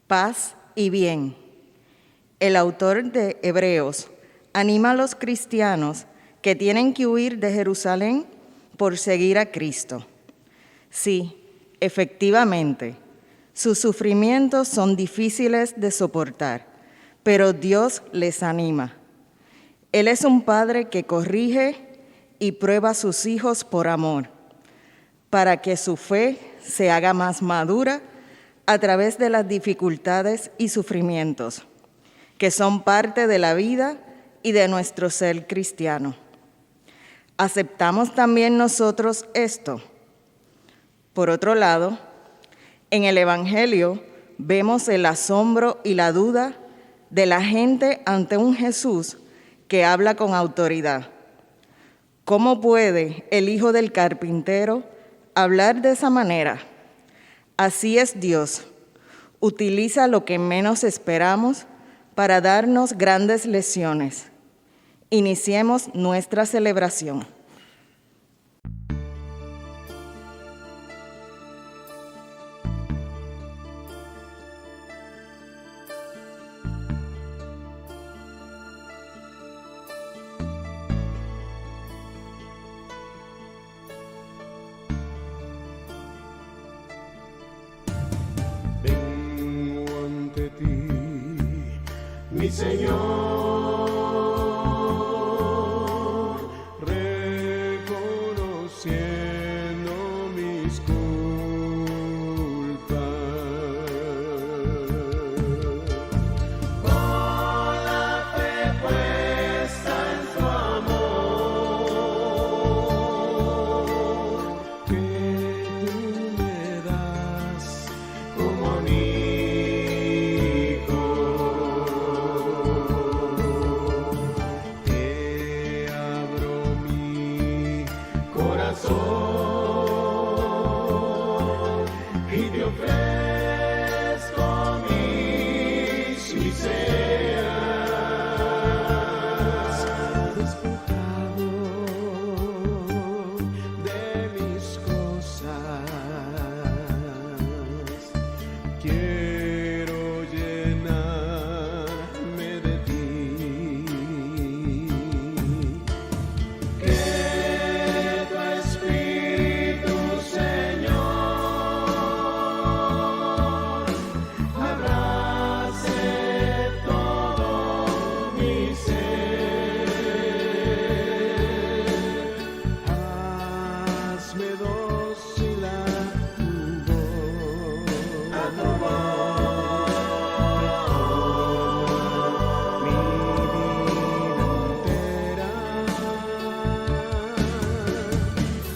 paz y bien. El autor de Hebreos anima a los cristianos que tienen que huir de Jerusalén por seguir a Cristo. Sí, efectivamente, sus sufrimientos son difíciles de soportar, pero Dios les anima. Él es un padre que corrige y prueba a sus hijos por amor, para que su fe se haga más madura a través de las dificultades y sufrimientos, que son parte de la vida y de nuestro ser cristiano. ¿Aceptamos también nosotros esto? Por otro lado, en el Evangelio vemos el asombro y la duda de la gente ante un Jesús que habla con autoridad. ¿Cómo puede el hijo del carpintero hablar de esa manera? Así es Dios. Utiliza lo que menos esperamos para darnos grandes lecciones. Iniciemos nuestra celebración. Vengo ante ti, mi Señor, reconociendo mis culpas. Con la fe puesta en su amor, que tú me das como hijo, te abro mi corazón y te ofrezco mis miserias, despojado de mis cosas. Quiero llenarme de ti, que tu Espíritu, Señor, abrace todo mi ser. Hazme dócil a tu voz, mi vida entera.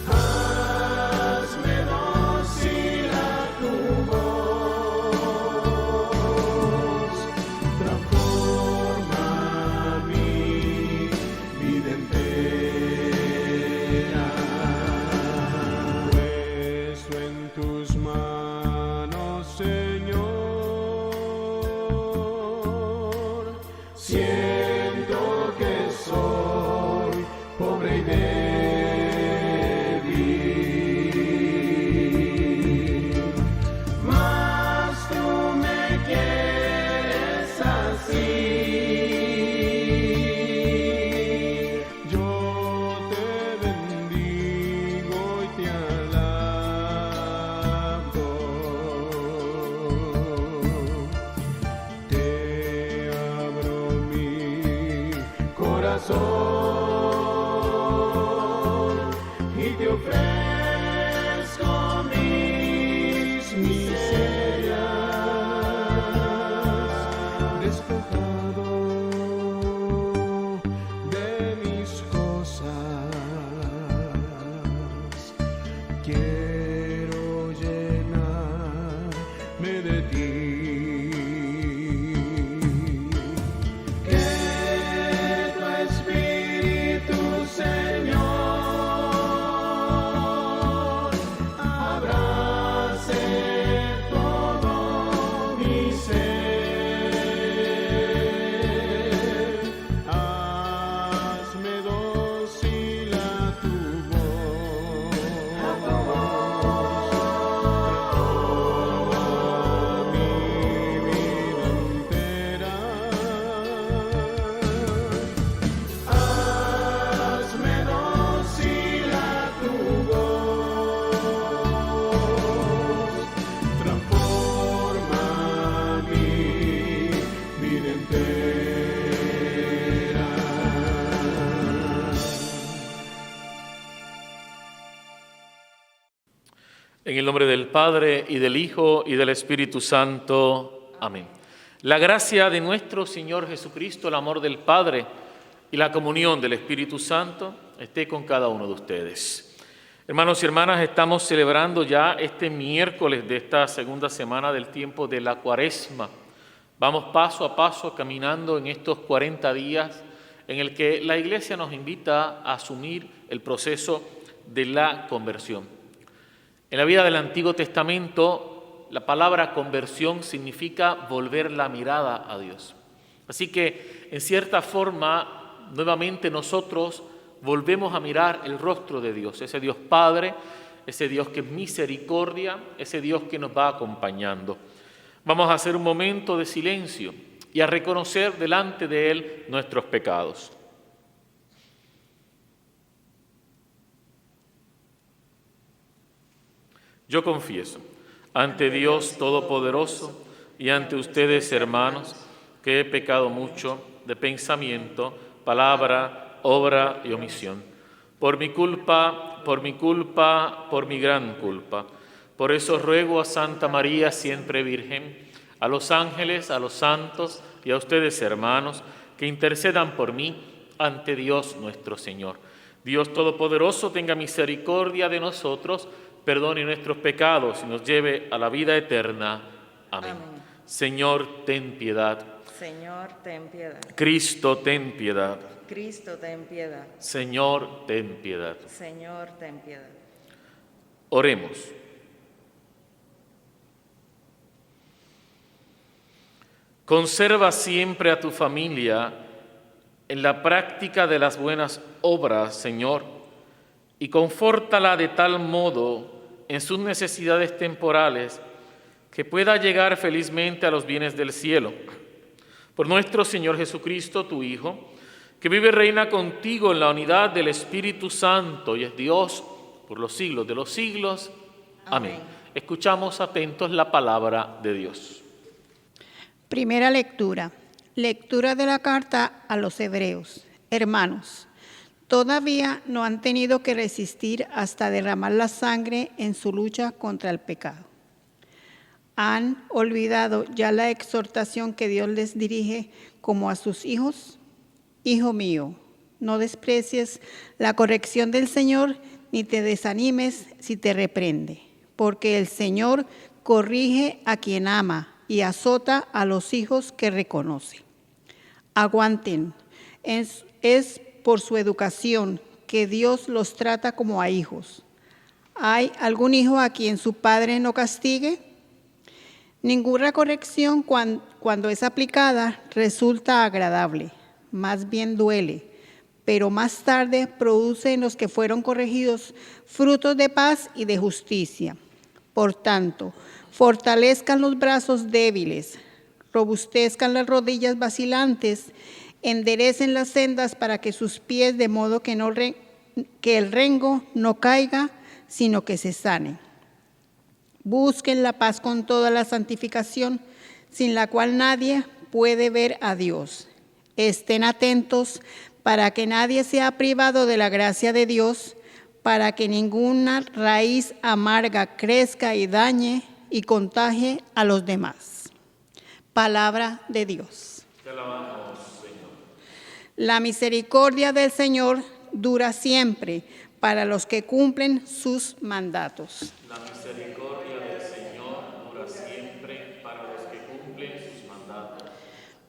Hazme dócil a tu voz, transforma mi vida entera. Puesto en tus manos, Señor, siento que soy pobre y débil, mas tú me quieres así. Yo En el nombre del Padre, y del Hijo, y del Espíritu Santo. Amén. La gracia de nuestro Señor Jesucristo, el amor del Padre y la comunión del Espíritu Santo esté con cada uno de ustedes. Hermanos y hermanas, estamos celebrando ya este miércoles de esta segunda semana del tiempo de la Cuaresma. Vamos paso a paso caminando en estos 40 días en el que la Iglesia nos invita a asumir el proceso de la conversión. En la vida del Antiguo Testamento, la palabra conversión significa volver la mirada a Dios. Así que, en cierta forma, nuevamente nosotros volvemos a mirar el rostro de Dios, ese Dios Padre, ese Dios que es misericordia, ese Dios que nos va acompañando. Vamos a hacer un momento de silencio y a reconocer delante de Él nuestros pecados. Yo confieso ante Dios Todopoderoso y ante ustedes, hermanos, que he pecado mucho de pensamiento, palabra, obra y omisión. Por mi culpa, por mi gran culpa. Por eso ruego a Santa María, siempre Virgen, a los ángeles, a los santos y a ustedes, hermanos, que intercedan por mí ante Dios nuestro Señor. Dios Todopoderoso tenga misericordia de nosotros, perdone nuestros pecados y nos lleve a la vida eterna. Amén. Amén. Señor, ten piedad. Señor, ten piedad. Cristo, ten piedad. Cristo, ten piedad. Señor, ten piedad. Señor, ten piedad. Oremos. Conserva siempre a tu familia en la práctica de las buenas obras, Señor, y confórtala de tal modo en sus necesidades temporales, que pueda llegar felizmente a los bienes del cielo. Por nuestro Señor Jesucristo, tu Hijo, que vive y reina contigo en la unidad del Espíritu Santo y es Dios por los siglos de los siglos. Amén. Escuchamos atentos la palabra de Dios. Primera lectura. Lectura de la carta a los Hebreos. Hermanos, todavía no han tenido que resistir hasta derramar la sangre en su lucha contra el pecado. ¿Han olvidado ya la exhortación que Dios les dirige como a sus hijos? Hijo mío, no desprecies la corrección del Señor, ni te desanimes si te reprende, porque el Señor corrige a quien ama y azota a los hijos que reconoce. Aguanten, es por su educación que Dios los trata como a hijos. ¿Hay algún hijo a quien su padre no castigue? Ninguna corrección cuando es aplicada resulta agradable, más bien duele, pero más tarde produce en los que fueron corregidos frutos de paz y de justicia. Por tanto, fortalezcan los brazos débiles, robustezcan las rodillas vacilantes, enderecen las sendas para que sus pies, de modo que el rengo no caiga, sino que se sane. Busquen la paz con toda la santificación, sin la cual nadie puede ver a Dios. Estén atentos para que nadie sea privado de la gracia de Dios, para que ninguna raíz amarga crezca y dañe y contagie a los demás. Palabra de Dios. Te alabamos, Señor. La misericordia del Señor dura siempre para los que cumplen sus mandatos. La misericordia del Señor dura siempre para los que cumplen sus mandatos.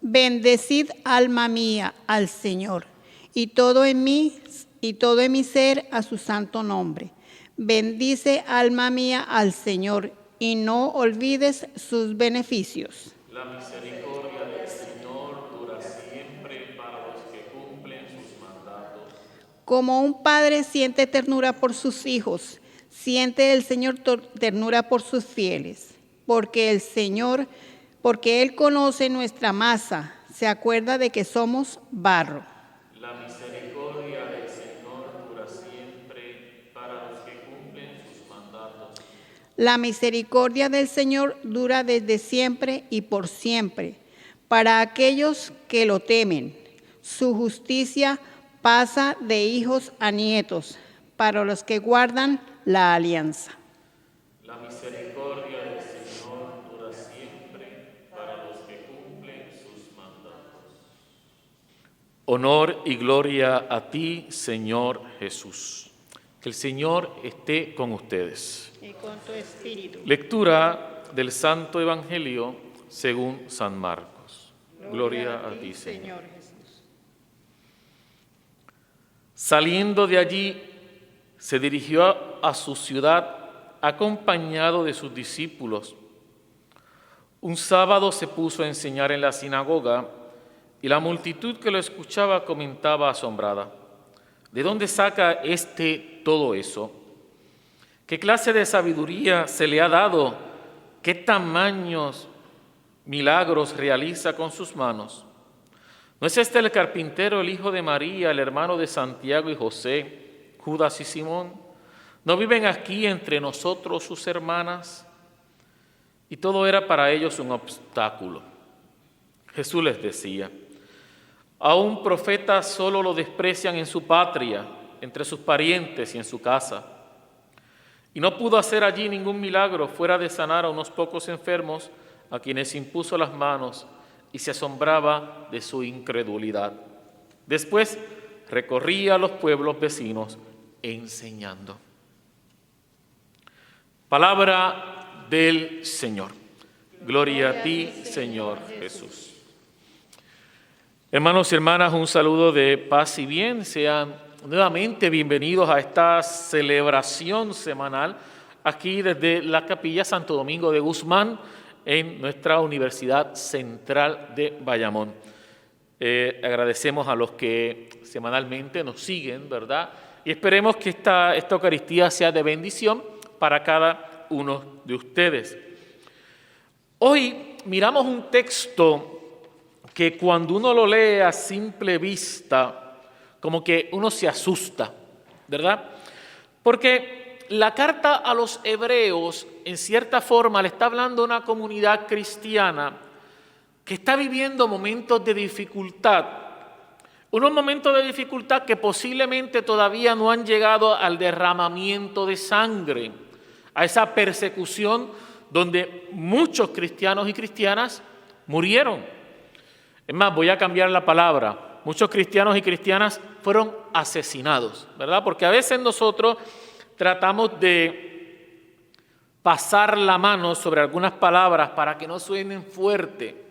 Bendecid, alma mía, al Señor, y todo en mi ser a su santo nombre. Bendice, alma mía, al Señor, y no olvides sus beneficios. La misericordia del Señor dura siempre para los que cumplen sus mandatos. Como un padre siente ternura por sus hijos, siente el Señor ternura por sus fieles, porque Él conoce nuestra masa, se acuerda de que somos barro. La misericordia del Señor dura siempre para los que cumplen sus mandatos. La misericordia del Señor dura desde siempre y por siempre, para aquellos que lo temen. Su justicia pasa de hijos a nietos, para los que guardan la alianza. La misericordia del Señor dura siempre para los que cumplen sus mandatos. Honor y gloria a ti, Señor Jesús. Que el Señor esté con ustedes. Y con tu espíritu. Lectura del Santo Evangelio según San Marcos. Gloria a ti, Señor. Jesús. Saliendo de allí, se dirigió a su ciudad acompañado de sus discípulos. Un sábado se puso a enseñar en la sinagoga y la multitud que lo escuchaba comentaba asombrada: ¿de dónde saca todo eso? ¿Qué clase de sabiduría se le ha dado? ¿Qué tamaños milagros realiza con sus manos? ¿No es este el carpintero, el hijo de María, el hermano de Santiago y José, Judas y Simón? ¿No viven aquí entre nosotros sus hermanas? Y todo era para ellos un obstáculo. Jesús les decía: a un profeta solo lo desprecian en su patria, entre sus parientes y en su casa. Y no pudo hacer allí ningún milagro fuera de sanar a unos pocos enfermos a quienes impuso las manos, y se asombraba de su incredulidad. Después recorría los pueblos vecinos enseñando. Palabra del Señor. Gloria a ti, Señor Jesús. Hermanos y hermanas, un saludo de paz y bien. Sean nuevamente bienvenidos a esta celebración semanal aquí desde la Capilla Santo Domingo de Guzmán en nuestra Universidad Central de Bayamón. Agradecemos a los que semanalmente nos siguen, ¿verdad? Y esperemos que esta Eucaristía sea de bendición para cada uno de ustedes. Hoy miramos un texto que cuando uno lo lee a simple vista, como que uno se asusta, ¿verdad? Porque la carta a los hebreos, en cierta forma, le está hablando a una comunidad cristiana que está viviendo momentos de dificultad. Unos momentos de dificultad que posiblemente todavía no han llegado al derramamiento de sangre, a esa persecución donde muchos cristianos y cristianas murieron. Es más, voy a cambiar la palabra. Muchos cristianos y cristianas fueron asesinados, ¿verdad? Porque a veces nosotros tratamos de pasar la mano sobre algunas palabras para que no suenen fuerte.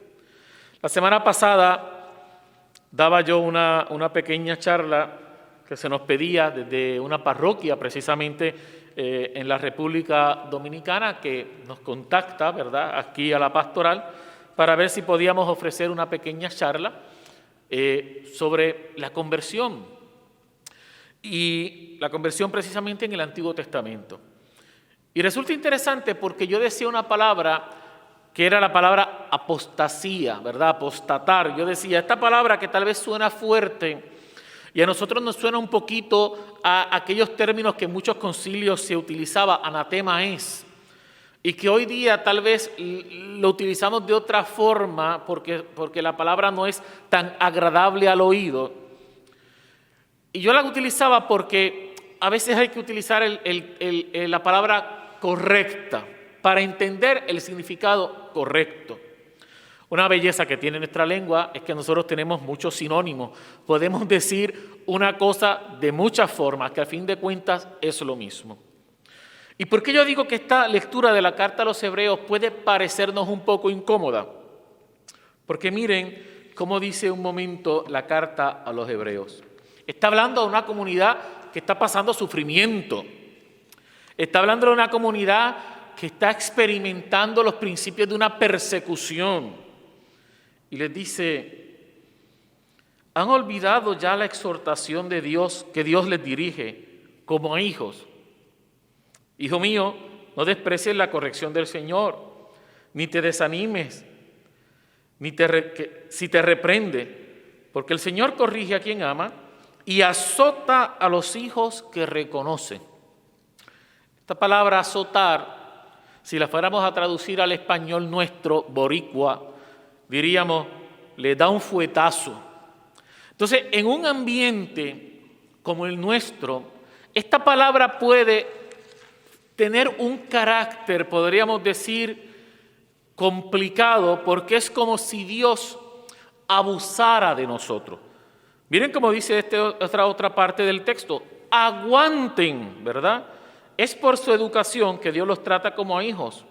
La semana pasada daba yo una pequeña charla que se nos pedía desde una parroquia precisamente en la República Dominicana que nos contacta, ¿verdad?, aquí a la pastoral para ver si podíamos ofrecer una pequeña charla sobre la conversión. Y la conversión precisamente en el Antiguo Testamento. Y resulta interesante porque yo decía una palabra que era la palabra apostasía, ¿verdad? Apostatar. Yo decía, esta palabra que tal vez suena fuerte y a nosotros nos suena un poquito a aquellos términos que en muchos concilios se utilizaba, anatema es, y que hoy día tal vez lo utilizamos de otra forma porque la palabra no es tan agradable al oído. Y yo la utilizaba porque a veces hay que utilizar la palabra correcta para entender el significado correcto. Una belleza que tiene nuestra lengua es que nosotros tenemos muchos sinónimos. Podemos decir una cosa de muchas formas, que al fin de cuentas es lo mismo. ¿Y por qué yo digo que esta lectura de la carta a los hebreos puede parecernos un poco incómoda? Porque miren cómo dice un momento la carta a los hebreos. Está hablando de una comunidad que está pasando sufrimiento. Está hablando de una comunidad que está experimentando los principios de una persecución. Y les dice, ¿han olvidado ya la exhortación de Dios que Dios les dirige como a hijos? Hijo mío, no desprecies la corrección del Señor, ni te desanimes, si te reprende, porque el Señor corrige a quien ama y azota a los hijos que reconoce. Esta palabra azotar, si la fuéramos a traducir al español nuestro, boricua, diríamos, le da un fuetazo. Entonces, en un ambiente como el nuestro, esta palabra puede tener un carácter, podríamos decir, complicado, porque es como si Dios abusara de nosotros. Miren cómo dice otra parte del texto: aguanten, ¿verdad? Es por su educación que Dios los trata como a hijos.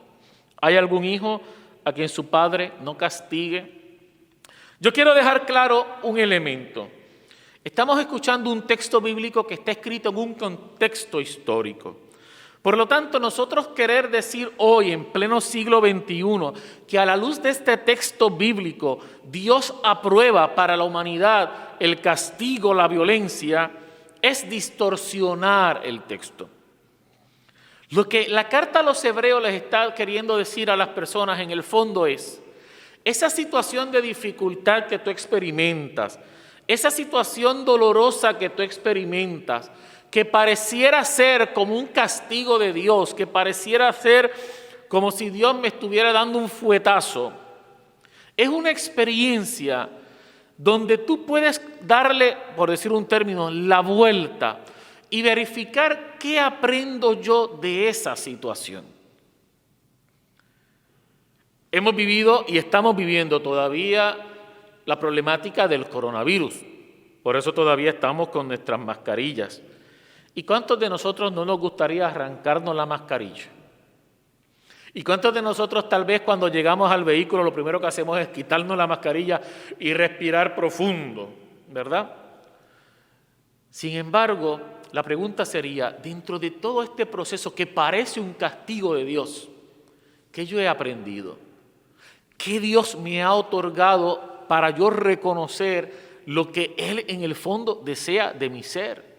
¿Hay algún hijo a quien su padre no castigue? Yo quiero dejar claro un elemento. Estamos escuchando un texto bíblico que está escrito en un contexto histórico. Por lo tanto, nosotros querer decir hoy, en pleno siglo XXI, que a la luz de este texto bíblico, Dios aprueba para la humanidad el castigo, la violencia, es distorsionar el texto. Lo que la carta a los hebreos les está queriendo decir a las personas en el fondo es: esa situación de dificultad que tú experimentas, esa situación dolorosa que tú experimentas, que pareciera ser como un castigo de Dios, que pareciera ser como si Dios me estuviera dando un fuetazo, es una experiencia donde tú puedes darle, por decir un término, la vuelta y verificar qué aprendo yo de esa situación. Hemos vivido y estamos viviendo todavía la problemática del coronavirus. Por eso todavía estamos con nuestras mascarillas. ¿Y cuántos de nosotros no nos gustaría arrancarnos la mascarilla? ¿Y cuántos de nosotros tal vez cuando llegamos al vehículo lo primero que hacemos es quitarnos la mascarilla y respirar profundo, ¿verdad? Sin embargo, la pregunta sería, dentro de todo este proceso que parece un castigo de Dios, ¿qué yo he aprendido? ¿Qué Dios me ha otorgado para yo reconocer lo que Él en el fondo desea de mi ser?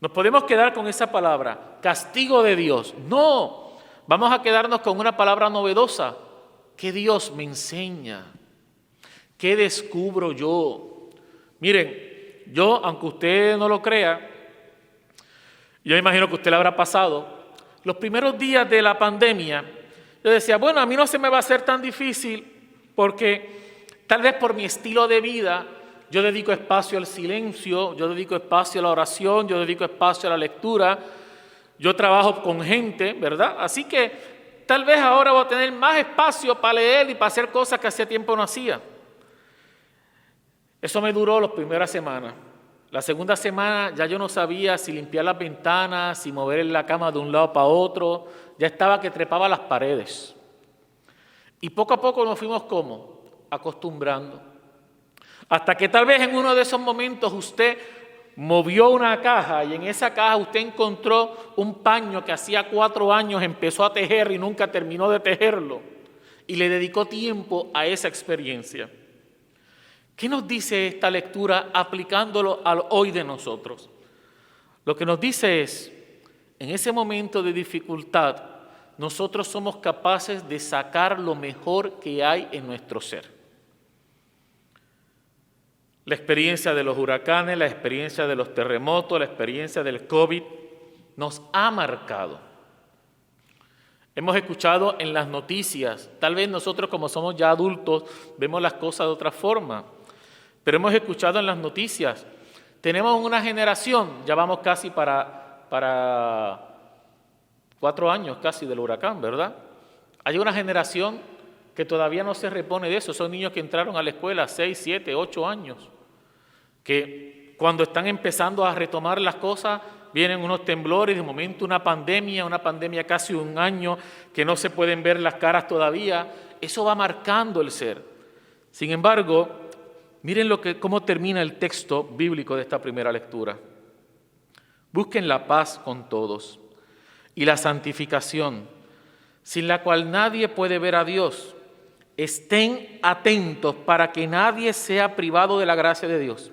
Nos podemos quedar con esa palabra, castigo de Dios. No, vamos a quedarnos con una palabra novedosa. ¿Qué Dios me enseña? ¿Qué descubro yo? Miren, yo, aunque usted no lo crea, yo imagino que usted le habrá pasado, los primeros días de la pandemia, yo decía, bueno, a mí no se me va a hacer tan difícil porque tal vez por mi estilo de vida yo dedico espacio al silencio, yo dedico espacio a la oración, yo dedico espacio a la lectura, yo trabajo con gente, ¿verdad? Así que tal vez ahora voy a tener más espacio para leer y para hacer cosas que hacía tiempo no hacía. Eso me duró las primeras semanas. La segunda semana ya yo no sabía si limpiar las ventanas, si mover la cama de un lado para otro, ya estaba que trepaba las paredes. Y poco a poco nos fuimos, ¿cómo? Acostumbrando. Hasta que tal vez en uno de esos momentos usted movió una caja y en esa caja usted encontró un paño que hacía 4 años empezó a tejer y nunca terminó de tejerlo. Y le dedicó tiempo a esa experiencia. ¿Qué nos dice esta lectura aplicándolo al hoy de nosotros? Lo que nos dice es, en ese momento de dificultad, nosotros somos capaces de sacar lo mejor que hay en nuestro ser. La experiencia de los huracanes, la experiencia de los terremotos, la experiencia del COVID nos ha marcado. Hemos escuchado en las noticias, tal vez nosotros como somos ya adultos vemos las cosas de otra forma, pero hemos escuchado en las noticias, tenemos una generación, ya vamos casi para 4 años casi del huracán, ¿verdad? Hay una generación que todavía no se repone de eso, son niños que entraron a la escuela 6, 7, 8 años, que cuando están empezando a retomar las cosas, vienen unos temblores, de momento una pandemia casi 1 año, que no se pueden ver las caras todavía, eso va marcando el ser. Sin embargo, miren cómo termina el texto bíblico de esta primera lectura. Busquen la paz con todos y la santificación, sin la cual nadie puede ver a Dios. Estén atentos para que nadie sea privado de la gracia de Dios,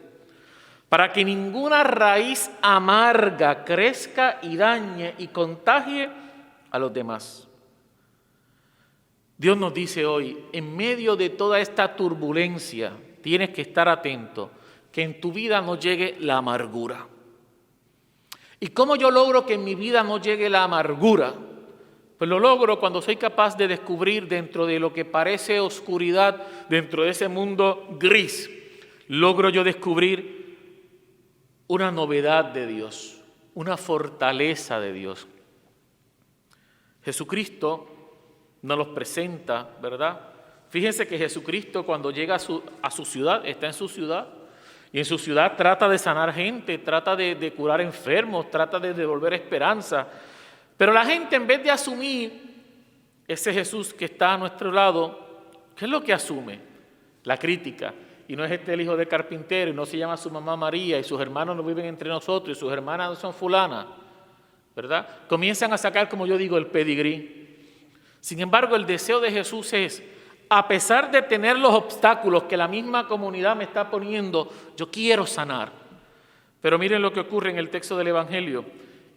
para que ninguna raíz amarga crezca y dañe y contagie a los demás. Dios nos dice hoy, en medio de toda esta turbulencia, tienes que estar atento, que en tu vida no llegue la amargura. ¿Y cómo yo logro que en mi vida no llegue la amargura? Pues lo logro cuando soy capaz de descubrir dentro de lo que parece oscuridad, dentro de ese mundo gris, logro yo descubrir una novedad de Dios, una fortaleza de Dios. Jesucristo nos los presenta, ¿verdad? Fíjense que Jesucristo cuando llega a su ciudad, está en su ciudad, y en su ciudad trata de sanar gente, trata de curar enfermos, trata de devolver esperanza. Pero la gente, en vez de asumir ese Jesús que está a nuestro lado, ¿qué es lo que asume? La crítica. Y no es este el hijo del carpintero, y no se llama su mamá María, y sus hermanos no viven entre nosotros, y sus hermanas no son fulanas, ¿verdad? Comienzan a sacar, como yo digo, el pedigrí. Sin embargo, el deseo de Jesús es, a pesar de tener los obstáculos que la misma comunidad me está poniendo, yo quiero sanar. Pero miren lo que ocurre en el texto del Evangelio.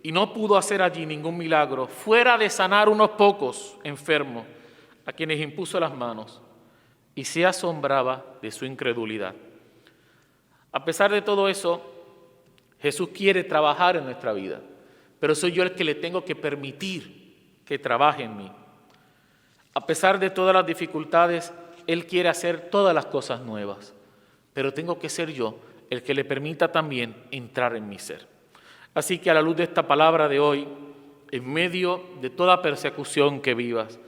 Y no pudo hacer allí ningún milagro, fuera de sanar unos pocos enfermos, a quienes impuso las manos, y se asombraba de su incredulidad. A pesar de todo eso, Jesús quiere trabajar en nuestra vida, pero soy yo el que le tengo que permitir que trabaje en mí. A pesar de todas las dificultades, Él quiere hacer todas las cosas nuevas, pero tengo que ser yo el que le permita también entrar en mi ser. Así que a la luz de esta palabra de hoy, en medio de toda persecución que vivas,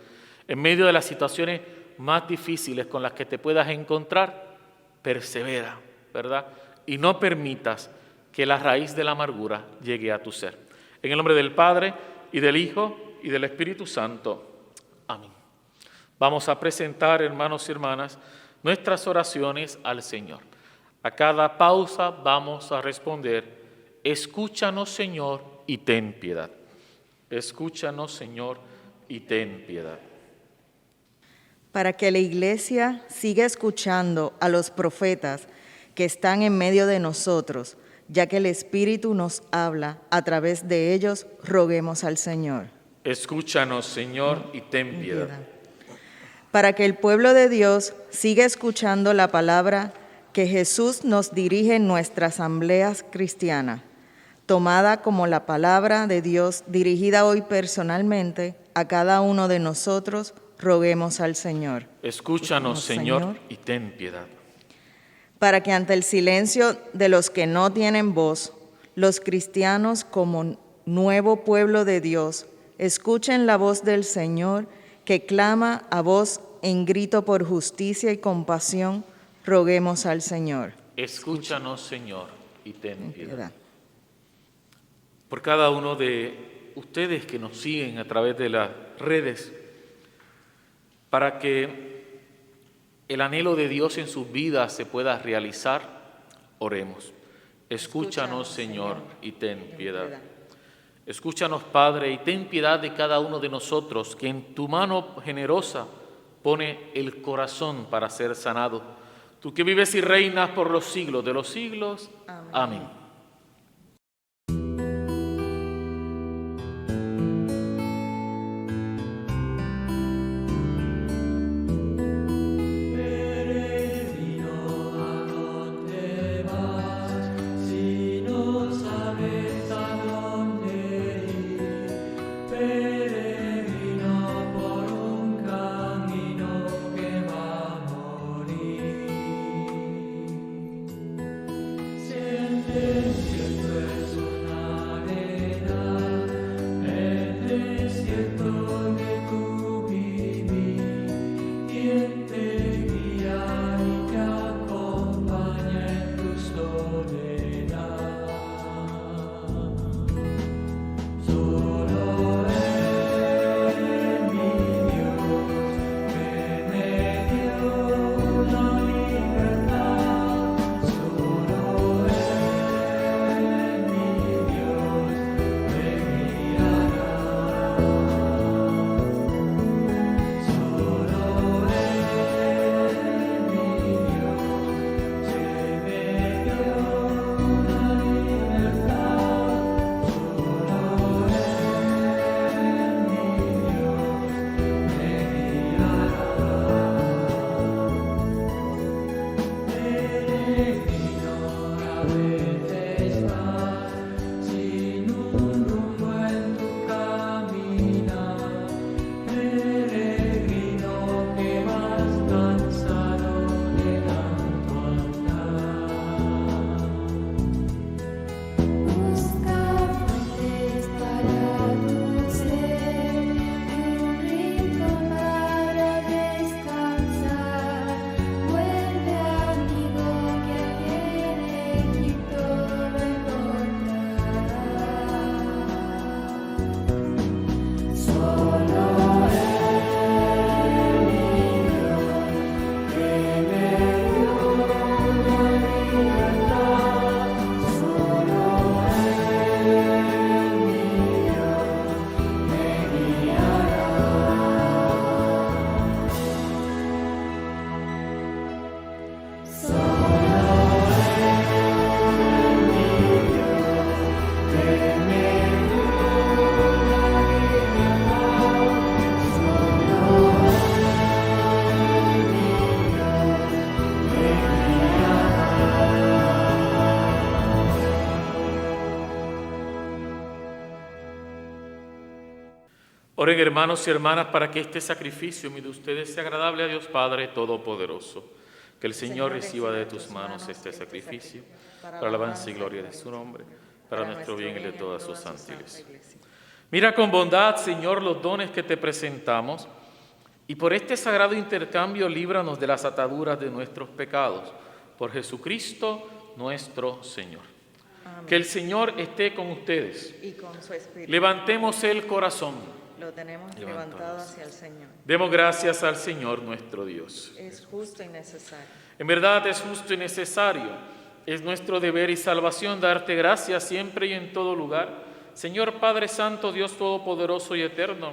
en medio de las situaciones más difíciles con las que te puedas encontrar, persevera, ¿verdad? Y no permitas que la raíz de la amargura llegue a tu ser. En el nombre del Padre, y del Hijo, y del Espíritu Santo. Amén. Vamos a presentar, hermanos y hermanas, nuestras oraciones al Señor. A cada pausa vamos a responder: escúchanos, Señor, y ten piedad. Escúchanos, Señor, y ten piedad. Para que la Iglesia siga escuchando a los profetas que están en medio de nosotros, ya que el Espíritu nos habla a través de ellos, roguemos al Señor. Escúchanos, Señor, y ten piedad. Para que el pueblo de Dios siga escuchando la palabra que Jesús nos dirige en nuestra asamblea cristiana, tomada como la palabra de Dios dirigida hoy personalmente a cada uno de nosotros, roguemos al Señor. Escúchanos, Señor, y ten piedad. Para que ante el silencio de los que no tienen voz, los cristianos como nuevo pueblo de Dios escuchen la voz del Señor que clama a voz en grito por justicia y compasión, roguemos al Señor. Escúchanos, Señor, y ten piedad. Piedad. Por cada uno de ustedes que nos siguen a través de las redes, para que el anhelo de Dios en sus vidas se pueda realizar, oremos. Escúchanos, Señor, y ten piedad. Escúchanos, Padre, y ten piedad de cada uno de nosotros, que en tu mano generosa pone el corazón para ser sanado. Tú que vives y reinas por los siglos de los siglos. Amén. Siente Oren, hermanos y hermanas, para que este sacrificio de ustedes sea agradable a Dios Padre Todopoderoso. Que el Señor reciba de tus manos este sacrificio, para alabanza y gloria de su nombre, para nuestro bien y de toda su santa iglesia. Mira con bondad, Señor, los dones que te presentamos, y por este sagrado intercambio líbranos de las ataduras de nuestros pecados. Por Jesucristo nuestro Señor. Amén. Que el Señor esté con ustedes. Y con su espíritu. Levantemos el corazón. Lo tenemos levantado hacia el Señor. Demos gracias al Señor nuestro Dios. Es justo y necesario. En verdad es justo y necesario. Es nuestro deber y salvación darte gracias siempre y en todo lugar. Señor Padre Santo, Dios Todopoderoso y Eterno,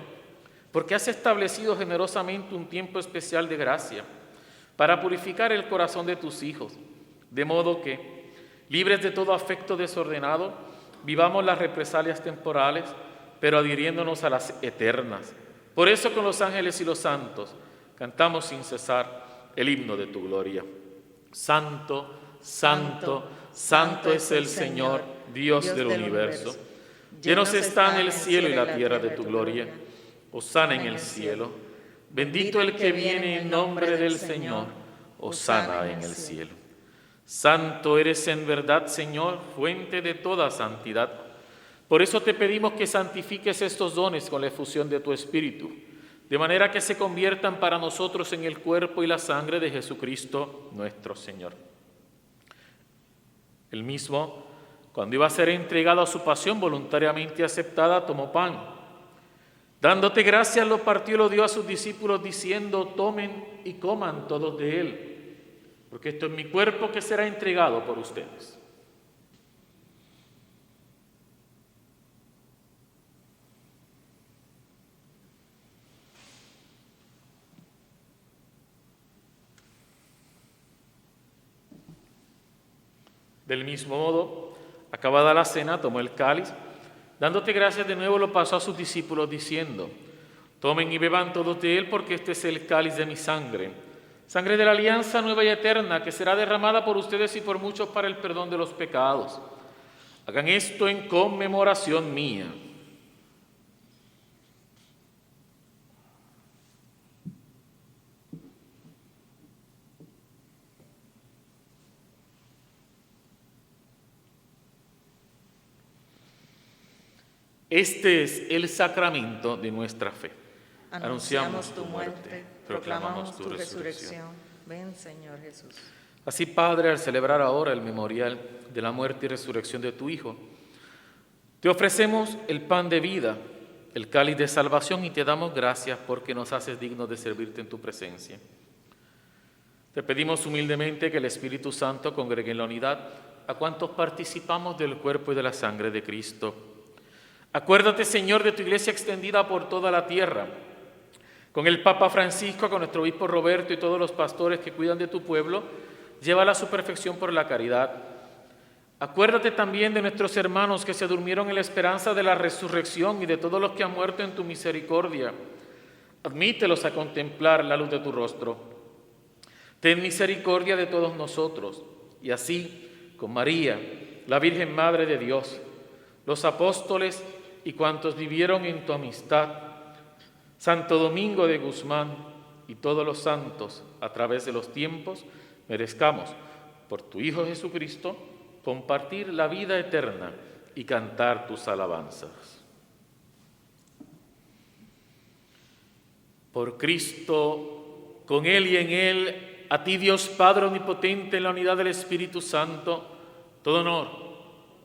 porque has establecido generosamente un tiempo especial de gracia para purificar el corazón de tus hijos, de modo que, libres de todo afecto desordenado, vivamos las represalias temporales, pero adhiriéndonos a las eternas. Por eso con los ángeles y los santos cantamos sin cesar el himno de tu gloria. Santo, santo, santo es el Señor, Dios del universo. Llenos están el cielo y la tierra de tu gloria. Hosana en el cielo. Bendito el que viene en nombre del Señor. Hosana en el cielo. Santo eres en verdad, Señor, fuente de toda santidad. Por eso te pedimos que santifiques estos dones con la efusión de tu Espíritu, de manera que se conviertan para nosotros en el cuerpo y la sangre de Jesucristo nuestro Señor. El mismo, cuando iba a ser entregado a su pasión voluntariamente aceptada, tomó pan. Dándote gracias, lo partió y lo dio a sus discípulos, diciendo: tomen y coman todos de él, porque esto es mi cuerpo que será entregado por ustedes. Del mismo modo, acabada la cena, tomó el cáliz, dándote gracias de nuevo, lo pasó a sus discípulos, diciendo: tomen y beban todos de él, porque este es el cáliz de mi sangre, sangre de la alianza nueva y eterna, que será derramada por ustedes y por muchos para el perdón de los pecados. Hagan esto en conmemoración mía. Este es el sacramento de nuestra fe. Anunciamos tu muerte, proclamamos tu resurrección. Ven, Señor Jesús. Así, Padre, al celebrar ahora el memorial de la muerte y resurrección de tu Hijo, te ofrecemos el pan de vida, el cáliz de salvación, y te damos gracias porque nos haces dignos de servirte en tu presencia. Te pedimos humildemente que el Espíritu Santo congregue en la unidad a cuantos participamos del cuerpo y de la sangre de Cristo. Acuérdate, Señor, de tu iglesia extendida por toda la tierra, con el Papa Francisco, con nuestro obispo Roberto y todos los pastores que cuidan de tu pueblo, llévala a su perfección por la caridad. Acuérdate también de nuestros hermanos que se durmieron en la esperanza de la resurrección y de todos los que han muerto en tu misericordia. Admítelos a contemplar la luz de tu rostro. Ten misericordia de todos nosotros, y así, con María, la Virgen Madre de Dios, los apóstoles y cuantos vivieron en tu amistad, Santo Domingo de Guzmán y todos los santos a través de los tiempos, merezcamos, por tu Hijo Jesucristo, compartir la vida eterna y cantar tus alabanzas. Por Cristo, con Él y en Él, a ti Dios Padre Omnipotente, en la unidad del Espíritu Santo, todo honor,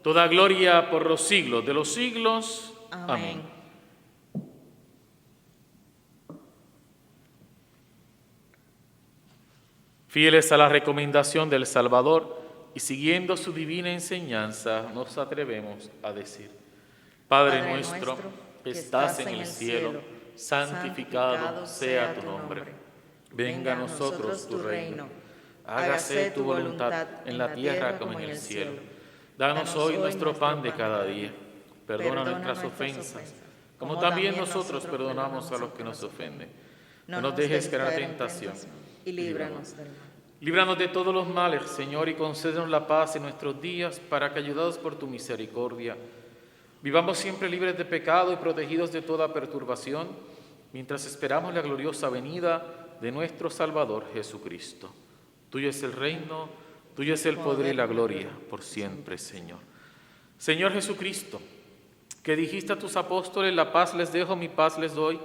toda gloria por los siglos de los siglos. Amén. Fieles a la recomendación del Salvador y siguiendo su divina enseñanza, nos atrevemos a decir: Padre nuestro, que estás en el cielo, santificado sea tu nombre. Venga a nosotros tu reino. Hágase tu voluntad en la tierra como en el cielo. Danos hoy nuestro pan de cada día. Perdona nuestras ofensas, como también nosotros perdonamos a los que nos ofenden. No nos dejes caer en tentación y líbranos del mal. Líbranos de todos los males, Señor, y concédenos la paz en nuestros días, para que, ayudados por tu misericordia, Vivamos siempre libres de pecado y protegidos de toda perturbación, mientras esperamos la gloriosa venida de nuestro Salvador Jesucristo. Tuyo es el reino, tuyo es el poder y la gloria, por siempre, Señor. Señor Jesucristo, que dijiste a tus apóstoles, la paz les dejo, mi paz les doy.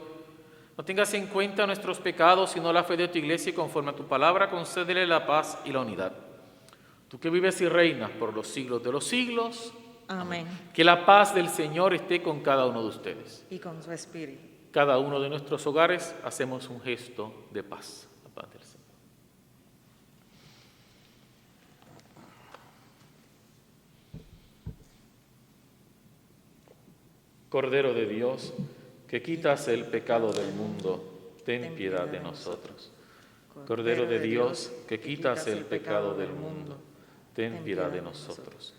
No tengas en cuenta nuestros pecados, sino la fe de tu iglesia, y conforme a tu palabra, concédele la paz y la unidad. Tú que vives y reinas por los siglos de los siglos. Amén. Que la paz del Señor esté con cada uno de ustedes. Y con su espíritu. Cada uno de nuestros hogares hacemos un gesto de paz. La paz del Señor. Cordero de Dios, que quitas el pecado del mundo, ten piedad de nosotros. Cordero de Dios, que quitas el pecado del mundo, ten piedad de nosotros.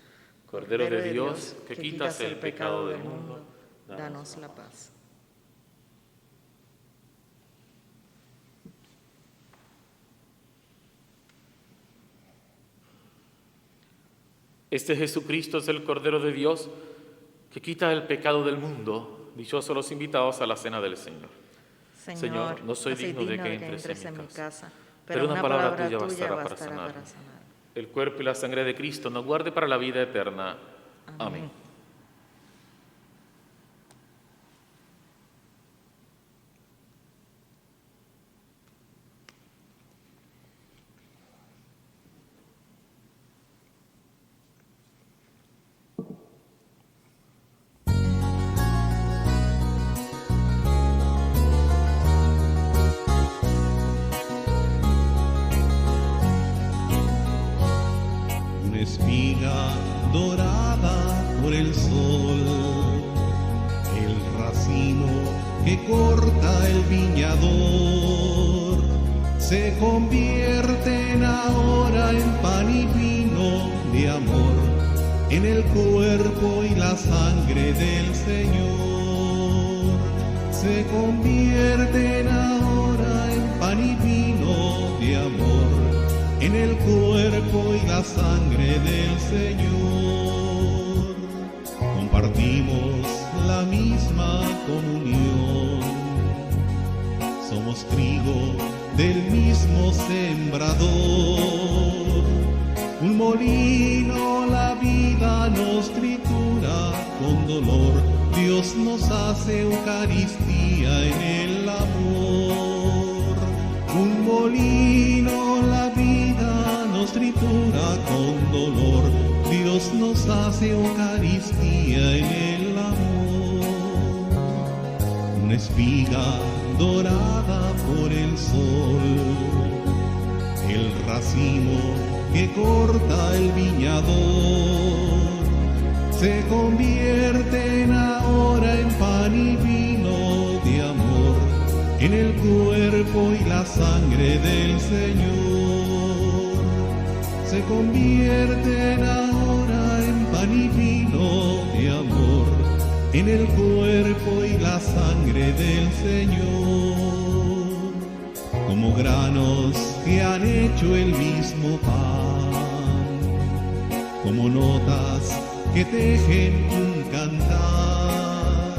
Cordero de Dios, que quitas el pecado del mundo, danos la paz. Este Jesucristo es el Cordero de Dios, que quita el pecado del mundo. Dichosos los invitados a la cena del Señor. Señor, no soy digno de que entres en mi casa, pero una palabra tuya bastará para sanar. El cuerpo y la sangre de Cristo nos guarde para la vida eterna. Amén. Una espiga dorada por el sol, el racimo que corta el viñador, se convierten ahora en pan y vino de amor, en el cuerpo y la sangre del Señor. Se convierten ahora en pan y vino de amor, en el cuerpo y la sangre del Señor. Compartimos la misma comunión, somos trigo del mismo sembrador. Un molino la vida nos tritura con dolor, Dios nos hace Eucaristía en el amor. Un molino la vida nos tritura con dolor, Dios nos hace Eucaristía en el amor. Una espiga dorada por el sol, el racimo que corta el viñador, se convierten ahora en pan y vino de amor, en el cuerpo y la sangre del Señor. Se convierten ahora en pan y vino de amor, en el cuerpo y la sangre del Señor. Como granos que han hecho el mismo pan, como notas que tejen un cantar,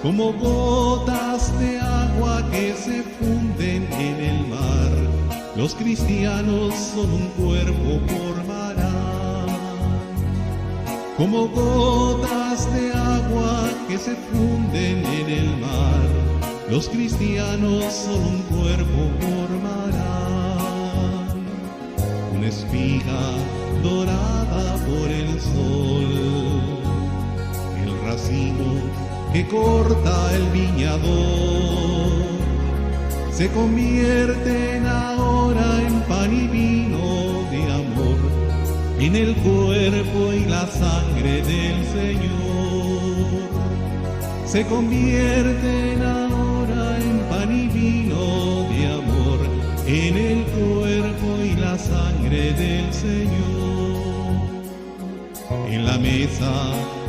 como gotas de agua que se funden en el mar, los cristianos son un cuerpo formarán. Como gotas de agua que se funden en el mar, los cristianos son un cuerpo formarán. Una espiga dorada por el sol, el racimo que corta el viñador, se convierten ahora en pan y vino de amor, en el cuerpo y la sangre del Señor. Se convierten ahora en pan y vino de amor, en el cuerpo y la sangre del Señor. En la mesa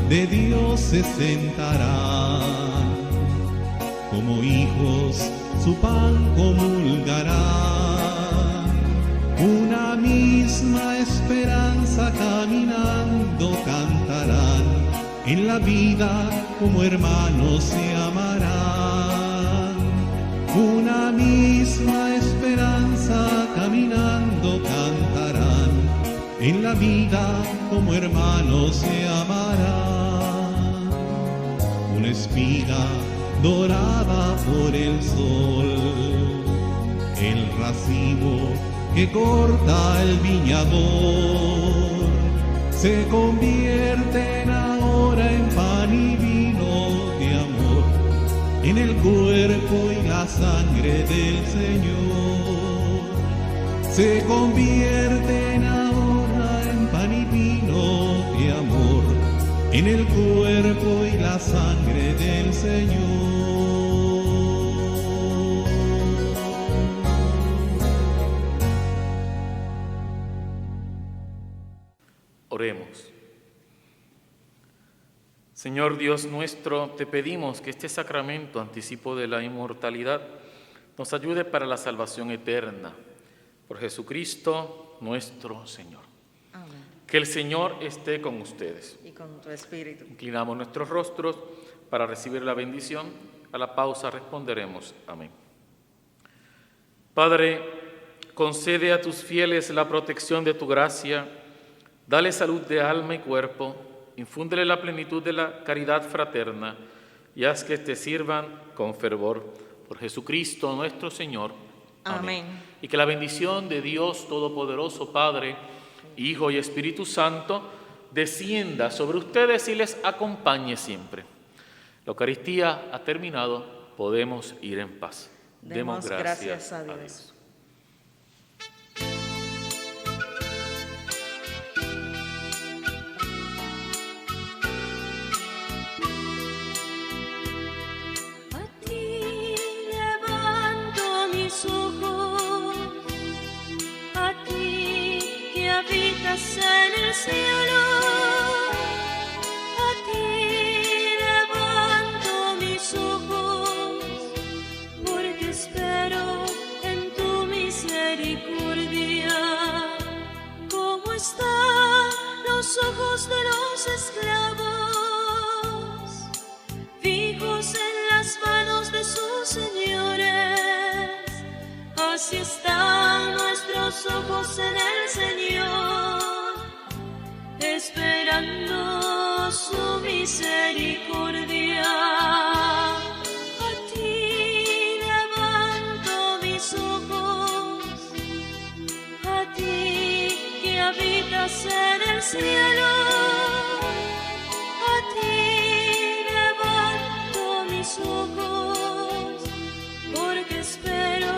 de Dios se sentarán, como hijos su pan comulgarán, una misma esperanza caminando cantarán, En la vida como hermanos se amarán, una misma esperanza caminando cantarán. En la vida como hermanos se amarán, una espiga dorada por el sol, el racimo que corta el viñador, se convierten ahora en pan y vino de amor, en el cuerpo y la sangre del Señor. Se convierten ahora en pan y vino de amor, en el cuerpo y la sangre del Señor. Oremos. Señor Dios nuestro, te pedimos que este sacramento, anticipo de la inmortalidad, nos ayude para la salvación eterna. Por Jesucristo nuestro Señor. Amén. Que el Señor esté con ustedes. Y con tu espíritu. Inclinamos nuestros rostros para recibir la bendición. A la pausa responderemos. Amén. Padre, concede a tus fieles la protección de tu gracia. Dale salud de alma y cuerpo. Infúndele la plenitud de la caridad fraterna y haz que te sirvan con fervor. Por Jesucristo nuestro Señor. Amén. Y que la bendición de Dios Todopoderoso, Padre, Hijo y Espíritu Santo, descienda sobre ustedes y les acompañe siempre. La Eucaristía ha terminado, podemos ir en paz. Demos gracias a Dios. En el cielo, a ti levanto mis ojos, porque espero en tu misericordia. ¿Cómo están los ojos de los esclavos, fijos en las manos de sus señores? Así están nuestros ojos en el Señor, esperando su misericordia. A ti levanto mis ojos, a ti que habitas en el cielo, a ti levanto mis ojos, porque espero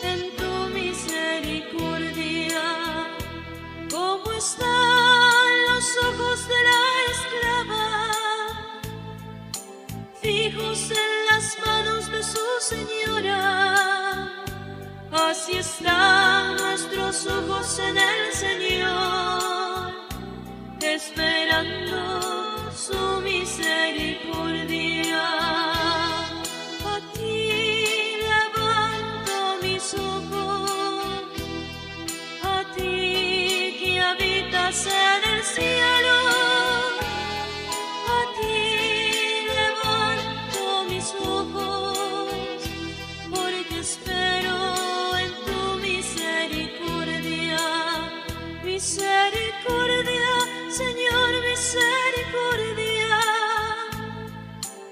en tu misericordia. ¿Cómo están los ojos de la esclava, fijos en las manos de su señora? Así están nuestros ojos en el Señor, esperando su misericordia. A ti levanto mis ojos, a ti que habitas en el cielo, a ti levanto mis ojos, porque espero en tu misericordia. Misericordia, Señor, misericordia,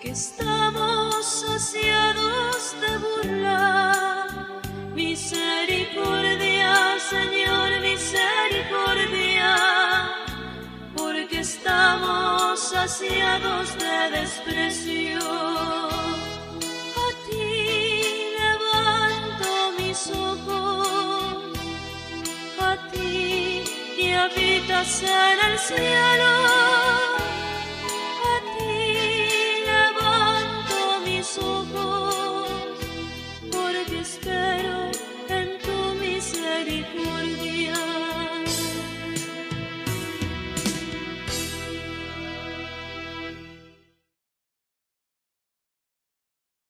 que estamos saciados de burla. Misericordia, Señor, misericordia, porque estamos saciados de desprecio. A ti levanto mis ojos, a ti que habitas en el cielo,